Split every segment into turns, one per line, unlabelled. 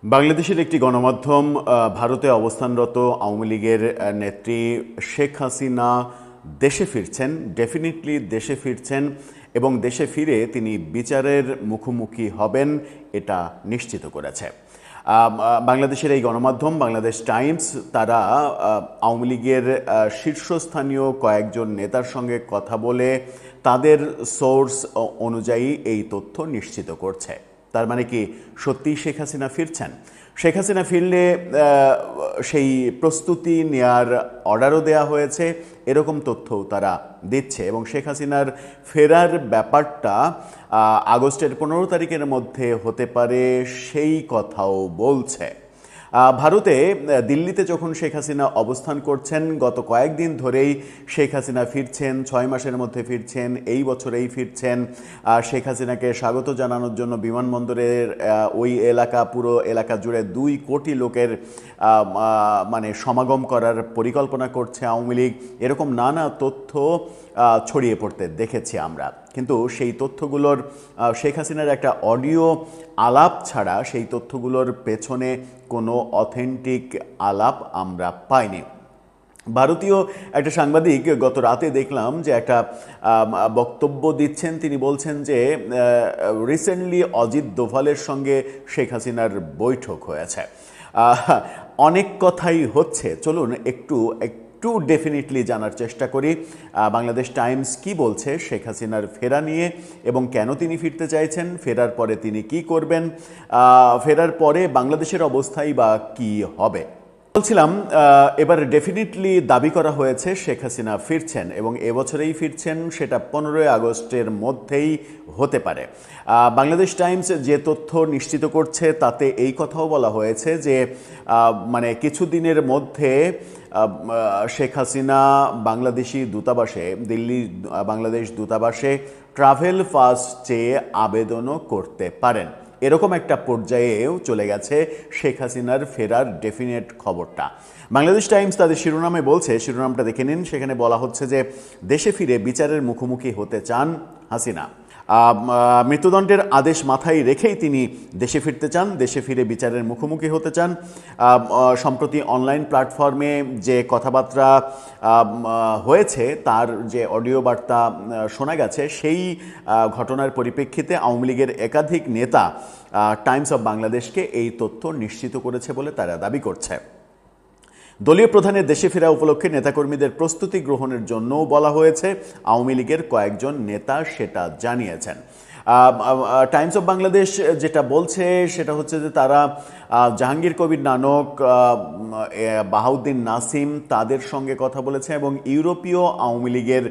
বাংলাদেশের একটি গণমাধ্যম ভারতে অবস্থানরত আওয়ামী লীগের নেত্রী শেখ হাসিনা দেশে ফিরছেন, ডেফিনিটলি দেশে ফিরছেন এবং দেশে ফিরে তিনি বিচারের মুখোমুখি হবেন এটা নিশ্চিত করেছে। বাংলাদেশের এই গণমাধ্যম বাংলাদেশ টাইমস তারা আওয়ামী লীগের শীর্ষস্থানীয় কয়েকজন নেতার সঙ্গে কথা বলে তাদের সোর্স অনুযায়ী এই তথ্য নিশ্চিত করছে। তার মানে কি সত্যিই শেখ হাসিনা ফিরছেন? শেখ হাসিনা ফিরলে সেই প্রস্তুতি নেয়ার অর্ডারও দেয়া হয়েছে, এরকম তথ্যও তারা দিচ্ছে এবং শেখ হাসিনার ফেরার ব্যাপারটা আগস্টের 15 তারিখের মধ্যে হতে পারে সেই কথাও বলছে। ভারতে দিল্লিতে যখন শেখ হাসিনা অবস্থান করছেন, গত কয়েকদিন ধরেই শেখ হাসিনা ফিরছেন, 6 মাসের মধ্যে ফিরছেন, এই বছরেই ফিরছেন। শেখ হাসিনাকে স্বাগত জানানোর জন্য বিমানবন্দরের ওই এলাকা, পুরো এলাকা জুড়ে 2 কোটি লোকের মানে সমাগম করার পরিকল্পনা করছে আওয়ামী লীগ। এরকম নানা তথ্য ছড়িয়ে পড়তে দেখেছি আমরা, কিন্তু সেই তথ্যগুলোর শেখ হাসিনার একটা অডিও আলাপ ছাড়া সেই তথ্যগুলোর পেছনে কোনো অথেন্টিক আলাপ আমরা পাইনি। ভারতীয় একটা সাংবাদিক গত রাতে দেখলাম যে একটা বক্তব্য দিচ্ছেন, তিনি বলছেন যে রিসেন্টলি অজিত দোভালের সঙ্গে শেখ হাসিনার বৈঠক হয়েছে। অনেক কথাই হচ্ছে, চলুন একটু ডেফিনিটলি জানার চেষ্টা করি বাংলাদেশ টাইমস কি বলছে শেখ হাসিনার ফেরা নিয়ে এবং কেন তিনি ফিরতে চাইছেন, ফেরার পরে তিনি কি করবেন, ফেরার পরে বাংলাদেশের অবস্থাই বা কি হবে। বলছিলাম এবার ডেফিনিটলি দাবি করা হয়েছে শেখ হাসিনা ফিরছেন এবং এবছরেই ফিরছেন, সেটা 15 আগস্টের মধ্যেই হতে পারে। বাংলাদেশ টাইমস যে তথ্য নিশ্চিত করছে তাতে এই কথাও বলা হয়েছে যে মানে কিছুদিনের মধ্যে শেখ হাসিনা বাংলাদেশি দূতাবাসে, দিল্লি বাংলাদেশ দূতাবাসে ট্রাভেল পাস চেয়ে আবেদনও করতে পারেন। এরকম একটা পর্যায়েও চলে গেছে শেখ হাসিনার ফেরার ডেফিনেট খবরটা। বাংলাদেশ টাইমস তাদের শিরোনামে বলছে, শিরোনামটা দেখে নিন, সেখানে বলা হচ্ছে যে দেশে ফিরে বিচারের মুখোমুখি হতে চান হাসিনা। মৃত্যুদণ্ডের আদেশ মাথায় রেখেই তিনি দেশে ফিরতে চান, দেশে ফিরে বিচারের মুখোমুখি হতে চান। সম্প্রতি অনলাইন প্ল্যাটফর্মে যে কথাবার্তা হয়েছে, তার যে অডিও বার্তা শোনা গেছে, সেই ঘটনার পরিপ্রেক্ষিতে আওয়ামী লীগের একাধিক নেতা টাইমস অব বাংলাদেশকে এই তথ্য নিশ্চিত করেছে বলে তারা দাবি করছে। দলীয় প্রধানের দেশে ফেরা উপলক্ষে নেতাকর্মীদের প্রস্তুতি গ্রহণের জন্যও বলা হয়েছে, আওয়ামী লীগের কয়েকজন নেতা সেটা জানিয়েছেন। টাইমস অব বাংলাদেশ যেটা বলছে সেটা হচ্ছে যে তারা জাহাঙ্গীর কবির নানক, বাহাউদ্দিন নাসিম তাদের সঙ্গে কথা বলেছে এবং ইউরোপীয় আওয়ামী লীগের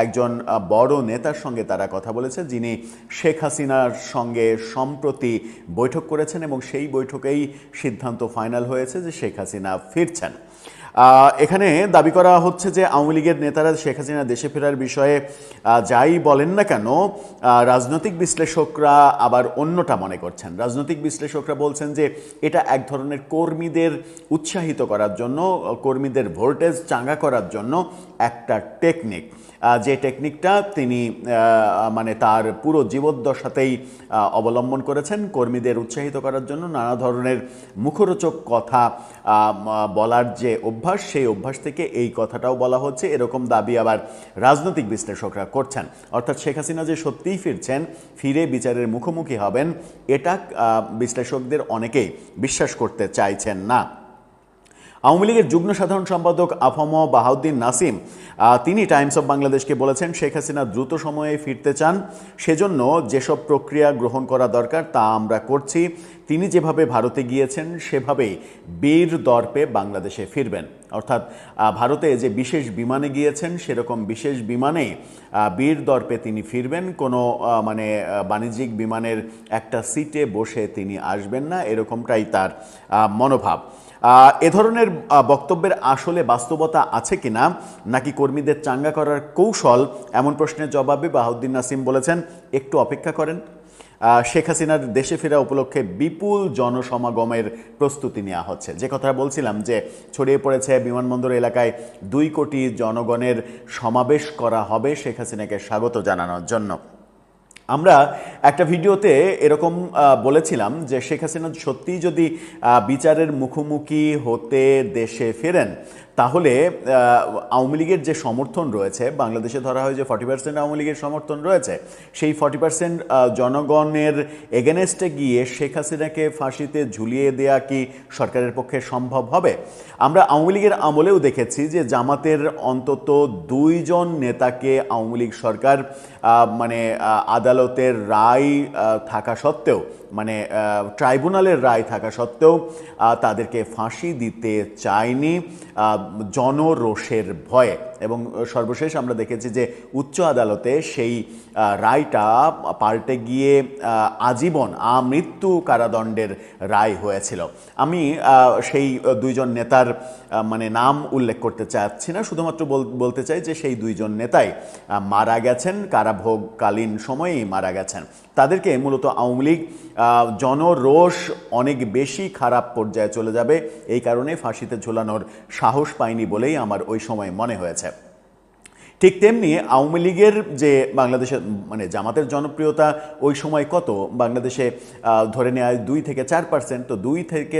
একজন বড় নেতার সঙ্গে তারা কথা বলেছে, যিনি শেখ হাসিনার সঙ্গে সম্প্রতি বৈঠক করেছেন এবং সেই বৈঠকেই সিদ্ধান্ত ফাইনাল হয়েছে যে শেখ হাসিনা ফিরছেন। এখানে দাবি করা হচ্ছে যে আওয়ামী লীগের নেতারা শেখ হাসিনা দেশে ফেরার বিষয়ে যাই বলেন না কেন, রাজনৈতিক বিশ্লেষকরা আবার অন্যটা মনে করছেন। রাজনৈতিক বিশ্লেষকরা বলছেন যে এটা এক ধরনের কর্মীদের উৎসাহিত করার জন্য, কর্মীদের ভোল্টেজ চাঙ্গা করার জন্য একটা টেকনিক, যে টেকনিকটা তিনি মানে তার পুরো জীবদ্দশাতেই অবলম্বন করেছেন। কর্মীদের উৎসাহিত করার জন্য নানা ধরনের মুখরোচক কথা বলার যে অভ্যাস, সেই অভ্যাস থেকে এই কথাটাও বলা হচ্ছে, এরকম দাবি আবার রাজনৈতিক বিশ্লেষকরা করছেন। অর্থাৎ শেখ হাসিনা যে সত্যিই ফিরছেন, ফিরে বিচারের মুখোমুখি হবেন, এটা বিশ্লেষকদের অনেকেই বিশ্বাস করতে চাইছেন না। আওয়ামী লীগের যুগ্ম সাধারণ সম্পাদক আফম বাহাউদ্দিন নাসিম তিনি টাইমস অব বাংলাদেশকে বলেছেন, শেখ হাসিনা দ্রুত সময়ে ফিরতে চান, সেজন্য যেসব প্রক্রিয়া গ্রহণ করা দরকার তা আমরা করছি। তিনি যেভাবে ভারতে গিয়েছেন সেভাবেই বীর দর্পে বাংলাদেশে ফিরবেন। অর্থাৎ ভারতে যে বিশেষ বিমানে গিয়েছেন, সেরকম বিশেষ বিমানে বীর দর্পে তিনি ফিরবেন। কোনো মানে বাণিজ্যিক বিমানের একটা সিটে বসে তিনি আসবেন না, এরকমটাই তার মনোভাব। এ ধরনের বক্তব্যের আসলে বাস্তবতা আছে কিনা, নাকি কর্মীদের চাঙ্গা করার কৌশল, এমন প্রশ্নের জবাবে বাহাউদ্দিন নাসিম বলেছেন, একটু অপেক্ষা করেন। শেখ হাসিনার দেশে ফেরা উপলক্ষে বিপুল জনসমাগমের প্রস্তুতি নেওয়া হচ্ছে। যে কথা বলছিলাম যে ছড়িয়ে পড়েছে, বিমানবন্দর এলাকায় 2 কোটি জনগণের সমাবেশ করা হবে শেখ হাসিনাকে স্বাগত জানানোর জন্য। আমরা একটা ভিডিওতে এরকম বলেছিলাম যে শেখ হাসিনা সত্যিই যদি বিচারের মুখোমুখি হতে দেশে ফেরেন, তাহলে আওয়ামী লীগের যে সমর্থন রয়েছে, বাংলাদেশে ধরা হয় যে 40% আওয়ামী লীগের সমর্থন রয়েছে, সেই 40% জনগণের এগেনেস্টে গিয়ে শেখ হাসিনাকে ফাঁসিতে ঝুলিয়ে দেয়া কি সরকারের পক্ষে সম্ভব হবে? আমরা আওয়ামী লীগের আমলেও দেখেছি যে জামাতের অন্তত 2 জন নেতাকে আওয়ামী লীগ সরকার মানে আদালতের রায় থাকা সত্ত্বেও, মানে ট্রাইব্যুনালের রায় থাকা সত্ত্বেও তাদেরকে ফাঁসি দিতে চায়নি জনরোষের ভয়ে। এবং সর্বশেষ আমরা দেখেছি যে উচ্চ আদালতে সেই রায়টা পাল্টে গিয়ে আজীবন আমৃত্যু কারাদণ্ডের রায় হয়েছিল। আমি সেই 2 জন নেতার মানে নাম উল্লেখ করতে চাচ্ছি না, শুধুমাত্র বলতে চাই যে সেই 2 জন নেতাই মারা গেছেন, কারাভোগকালীন সময়েই মারা গেছেন। তাদেরকে মূলত আওয়ামী লীগ জনরোষ অনেক বেশি খারাপ পর্যায়ে চলে যাবে এই কারণে ফাঁসিতে ঝোলানোর সাহস পায়নি বলেই আমার ওই সময় মনে হয়েছে। ঠিক তেমনি আওয়ামী লীগের যে বাংলাদেশে মানে জামাতের জনপ্রিয়তা ওই সময় কত, বাংলাদেশে ধরে নেওয়া 2 থেকে 4%, তো 2 থেকে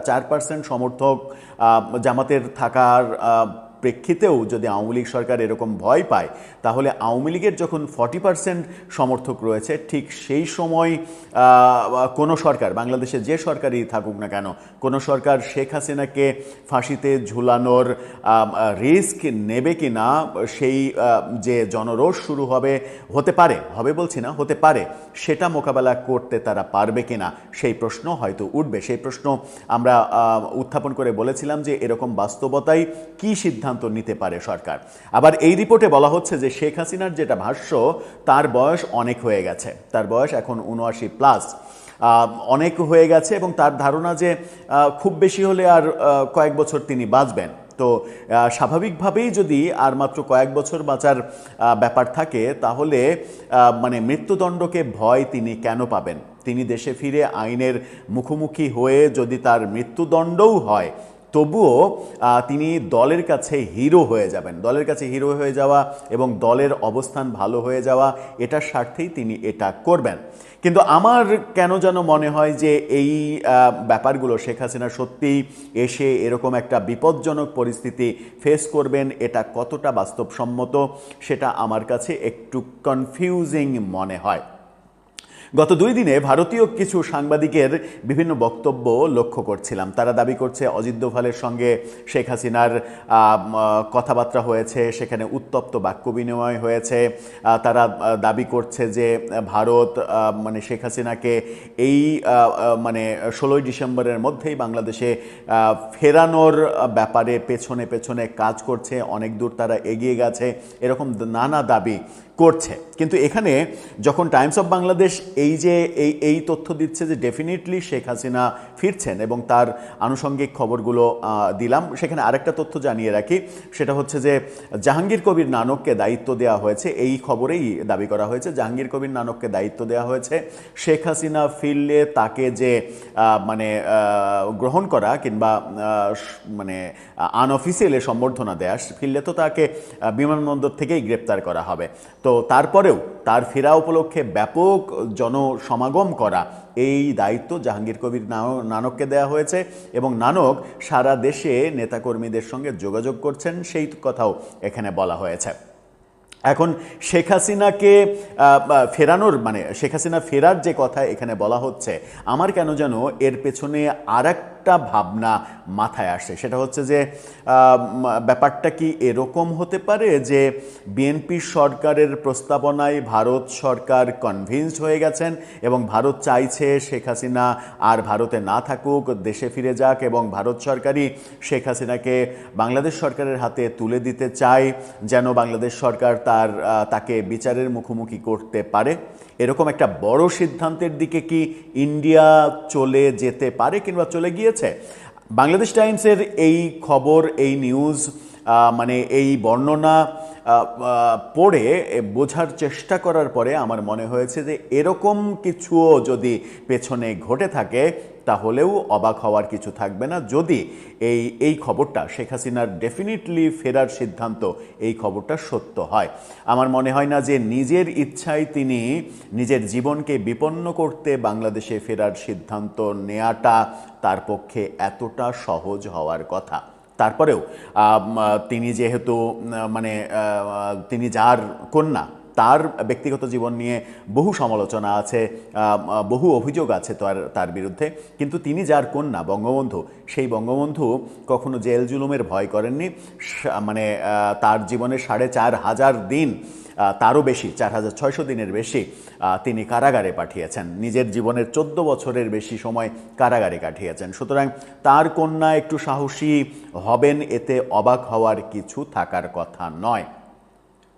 4% সমর্থক জামাতের থাকার প্রেক্ষিতেও যদি আওয়ামী লীগ সরকার এরকম ভয় পায়, তাহলে আওয়ামী লীগের যখন 40% সমর্থক রয়েছে, ঠিক সেই সময় কোনো সরকার, বাংলাদেশে যে সরকারই থাকুক না কেন, কোনো সরকার শেখ হাসিনাকে ফাঁসিতে ঝুলানোর রিস্ক নেবে কি না, সেই যে জনরোষ শুরু হতে পারে, হবে বলছি না, হতে পারে, সেটা মোকাবেলা করতে তারা পারবে কিনা সেই প্রশ্ন হয়তো উঠবে। সেই প্রশ্ন আমরা উত্থাপন করে বলেছিলাম যে এরকম বাস্তবতায় কি সিদ্ধান্ত নিতে পারে সরকার। আবার এই রিপোর্টে বলা হচ্ছে যে শেখ হাসিনার যেটা ভাষ্য, তার বয়স অনেক হয়ে গেছে, তার বয়স এখন 79+, অনেক হয়ে গেছে এবং তার ধারণা যে খুব বেশি হলে আর কয়েক বছর তিনি বাঁচবেন। তো স্বাভাবিকভাবেই যদি আর মাত্র কয়েক বছর বাঁচার ব্যাপার থাকে, তাহলে মানে মৃত্যুদণ্ডকে ভয় তিনি কেন পাবেন? তিনি দেশে ফিরে আইনের মুখোমুখি হয়ে যদি তার মৃত্যুদণ্ডও হয়, তবুও তিনি দলের কাছে হিরো হয়ে যাবেন। দলের কাছে হিরো হয়ে যাওয়া এবং দলের অবস্থান ভালো হয়ে যাওয়া, এটার স্বার্থেই তিনি এটা করবেন। কিন্তু আমার কেন যেন মনে হয় যে এই ব্যাপারগুলো শেখ হাসিনা সত্যিই এসে এরকম একটা বিপজ্জনক পরিস্থিতি ফেস করবেন, এটা কতটা বাস্তবসম্মত সেটা আমার কাছে একটু কনফিউজিং মনে হয়। গত 2 দিনে ভারতীয় কিছু সাংবাদিকের বিভিন্ন বক্তব্য লক্ষ্য করছিলাম। তারা দাবি করছে অজিত দোভালের সঙ্গে শেখ হাসিনার কথাবার্তা হয়েছে, সেখানে উত্তপ্ত বাক্য বিনিময় হয়েছে। তারা দাবি করছে যে ভারত মানে শেখ হাসিনাকে এই মানে 16ই ডিসেম্বরের মধ্যেই বাংলাদেশে ফেরানোর ব্যাপারে পেছনে পেছনে কাজ করছে, অনেক দূর তারা এগিয়ে গেছে, এরকম নানা দাবি করছে। কিন্তু এখানে যখন টাইমস অফ বাংলাদেশ এই তথ্য দিচ্ছে যে ডেফিনেটলি শেখ হাসিনা ফিরছেন এবং তার আনুষঙ্গিক খবরগুলো দিলাম, সেখানে আরেকটা তথ্য জানিয়ে রাখি, সেটা হচ্ছে যে জাহাঙ্গীর কবির নানককে দায়িত্ব দেওয়া হয়েছে। এই খবরেই দাবি করা হয়েছে জাহাঙ্গীর কবির নানককে দায়িত্ব দেওয়া হয়েছে শেখ হাসিনা ফিরলে তাকে যে মানে গ্রহণ করা কিংবা মানে আনঅফিসিয়ালি সম্বর্ধনা দেয়া, ফিরলে তো তাকে বিমানবন্দর থেকেই গ্রেপ্তার করা হবে। তো তারপরেও তার ফেরা উপলক্ষে ব্যাপক জনসমাগম করা, এই দায়িত্ব জাহাঙ্গীর কবির নানককে দেওয়া হয়েছে এবং নানক সারা দেশে নেতাকর্মীদের সঙ্গে যোগাযোগ করছেন, সেই কথাও এখানে বলা হয়েছে। এখন শেখ হাসিনাকে ফেরানোর মানে শেখ হাসিনা ফেরার যে কথা এখানে বলা হচ্ছে, আমার কেন যেন এর পেছনে আরেকটা ভাবনা মাথায় আসে। সেটা হচ্ছে যে ব্যাপারটা কি এরকম হতে পারে যে বিএনপি সরকারের প্রস্তাবনায় ভারত সরকার কনভিন্সড হয়ে গেছেন এবং ভারত চাইছে শেখ হাসিনা আর ভারতে না থাকুক, দেশে ফিরে যাক, এবং ভারত সরকারই শেখ হাসিনাকে বাংলাদেশ সরকারের হাতে তুলে দিতে চায় যেন বাংলাদেশ সরকার তাকে বিচারের মুখোমুখি করতে পারে। এরকম একটা বড় সিদ্ধান্তের দিকে কি ইন্ডিয়া চলে যেতে পারে কিংবা চলে গিয়েছে? বাংলাদেশ টাইমসের এই খবর, এই নিউজ মানে এই বর্ণনা পড়ে বোঝার চেষ্টা করার পরে আমার মনে হয়েছে যে এরকম কিছুও যদি পেছনে ঘটে থাকে তাহলেও অবাক হওয়ার কিছু থাকবে না, যদি এই খবরটা শেখ হাসিনার ডেফিনিটলি ফেরার সিদ্ধান্ত এই খবরটা সত্য হয়। আমার মনে হয় না যে নিজের ইচ্ছায় তিনি নিজের জীবনকে বিপন্ন করতে বাংলাদেশে ফেরার সিদ্ধান্ত নেওয়াটা তার পক্ষে এতটা সহজ হওয়ার কথা। তারপরেও তিনি যেহেতু মানে তিনি যার কন্যা, তার ব্যক্তিগত জীবন নিয়ে বহু সমালোচনা আছে, বহু অভিযোগ আছে তার বিরুদ্ধে, কিন্তু তিনি যার কন্যা বঙ্গবন্ধু, সেই বঙ্গবন্ধু কখনো জেল জুলুমের ভয় করেননি। মানে তার জীবনে 4,500 দিন, তারও বেশি, 4,600 দিনের বেশি তিনি কারাগারে পাঠিয়েছেন, নিজের জীবনের 14 বছরের বেশি সময় কারাগারে কাটিয়েছেন। সুতরাং তার কন্যা একটু সাহসী হবেন, এতে অবাক হওয়ার কিছু থাকার কথা নয়।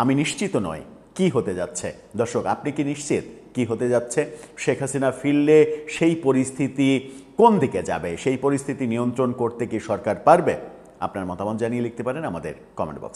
আমি নিশ্চিত নই কি হতে যাচ্ছে। দর্শক, আপনি কি নিশ্চিত কি হতে যাচ্ছে? শেখ হাসিনা ফিরলে সেই পরিস্থিতি কোন দিকে যাবে? সেই পরিস্থিতি নিয়ন্ত্রণ করতে কি সরকার পারবে? আপনার মতামত জানিয়ে লিখতে পারেন আমাদের কমেন্ট বক্সে।